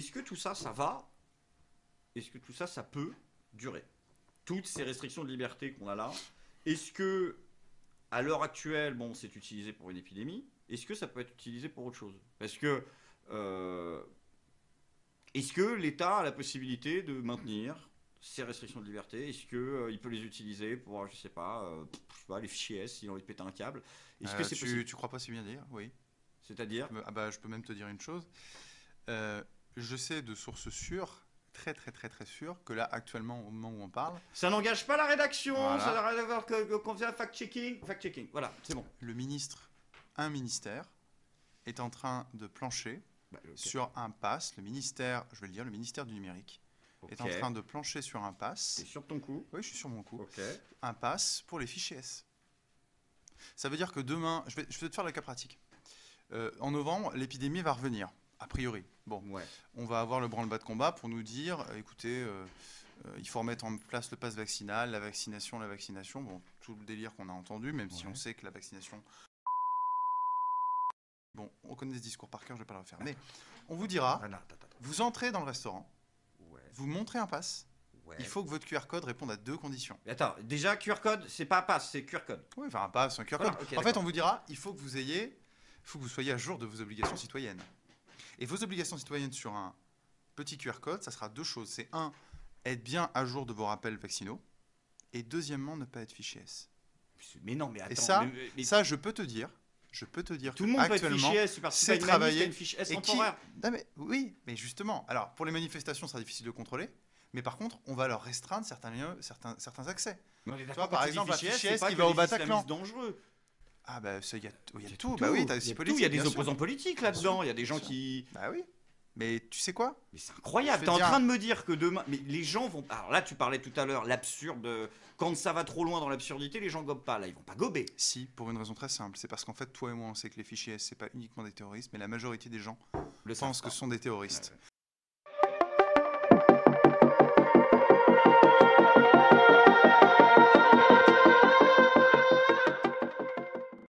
est-ce que tout ça, ça va? Est-ce que tout ça, ça peut durer? Toutes ces restrictions de liberté qu'on a là, est-ce que, à l'heure actuelle, bon, c'est utilisé pour une épidémie? Est-ce que ça peut être utilisé pour autre chose? Parce que, euh, est-ce que l'État a la possibilité de maintenir ces restrictions de liberté? Est-ce que il peut les utiliser pour, je sais pas, les fichiers S, s'il a envie de péter un câble? Est-ce que c'est possible? Tu crois pas si bien dire? Oui. C'est-à-dire? Ah bah, je peux même te dire une chose. Euh, je sais de sources sûres, très très très très sûres, que là, actuellement, au moment où on parle, Ça n'engage pas la rédaction, ça voilà, n'a rien à voir qu'on faisait un fact-checking. Fact-checking, voilà, c'est bon. le ministre, un ministère, est en train de plancher Bah, ok. sur un pass. Le ministère, je vais le dire, le ministère du numérique, est en Ok. train de plancher sur un T'es pass. sur ton coup. Oui, je suis sur mon coup. Ok. Un pass pour les fichiers S. Ça veut dire que demain, je vais te faire le cas pratique. En novembre, l'épidémie va revenir, a priori. Bon, Ouais. on va avoir le branle-bas de combat pour nous dire, écoutez, il faut remettre en place le pass vaccinal, la vaccination, bon, tout le délire qu'on a entendu, même si Ouais. on sait que la vaccination... Bon, on connaît ce discours par cœur, je ne vais pas le refaire. Mais on vous dira, Ah, non, attends. vous entrez dans le restaurant, Ouais. vous montrez un pass, Ouais. il faut que votre QR code réponde à deux conditions. Mais attends, déjà, QR code, c'est pas pass, c'est QR code. Oui, enfin un pass, un QR Voilà, code. ok, En fait, d'accord. on vous dira, il faut que vous soyez à jour de vos obligations citoyennes. Et vos obligations citoyennes sur un petit QR code, ça sera deux choses. C'est un, être bien à jour de vos rappels vaccinaux. Et deuxièmement, ne pas être fiché S. Mais non, mais attends. Et ça, mais ça je peux te dire tout le monde peut être actuellement, fiché S, tu participes à c'est une manif, t'as travaillé. une fiche S Et qui... temporaire. Non, mais, oui, mais justement, alors pour les manifestations, ça sera difficile de contrôler. Mais par contre, on va leur restreindre certains lieux, certains accès. Mais on est Tu d'accord, vois, par quand tu dis exemple, un fichier S, fichier c'est S pas qui que va au des Bataclan. islamistes dangereux. Ah bah il y a Il y a tout. Bah oui, t'as il y aussi a tout, politique, il y a des bien sûr. opposants politiques Bien sûr, là-dedans, il y a des gens bien sûr. qui... Bah oui. Mais tu sais quoi? Mais c'est Je incroyable, vais t'es te en dire train de me dire que demain... Mais les gens vont... Alors là, tu parlais tout à l'heure, l'absurde... Quand ça va trop loin dans l'absurdité, les gens gobent pas, là, ils vont pas gober. Si, pour une raison très simple. C'est parce qu'en fait, toi et moi, on sait que les fichiers S, c'est pas uniquement des terroristes, mais la majorité des gens Le pensent savent que pas. ce sont des terroristes. Ouais, ouais.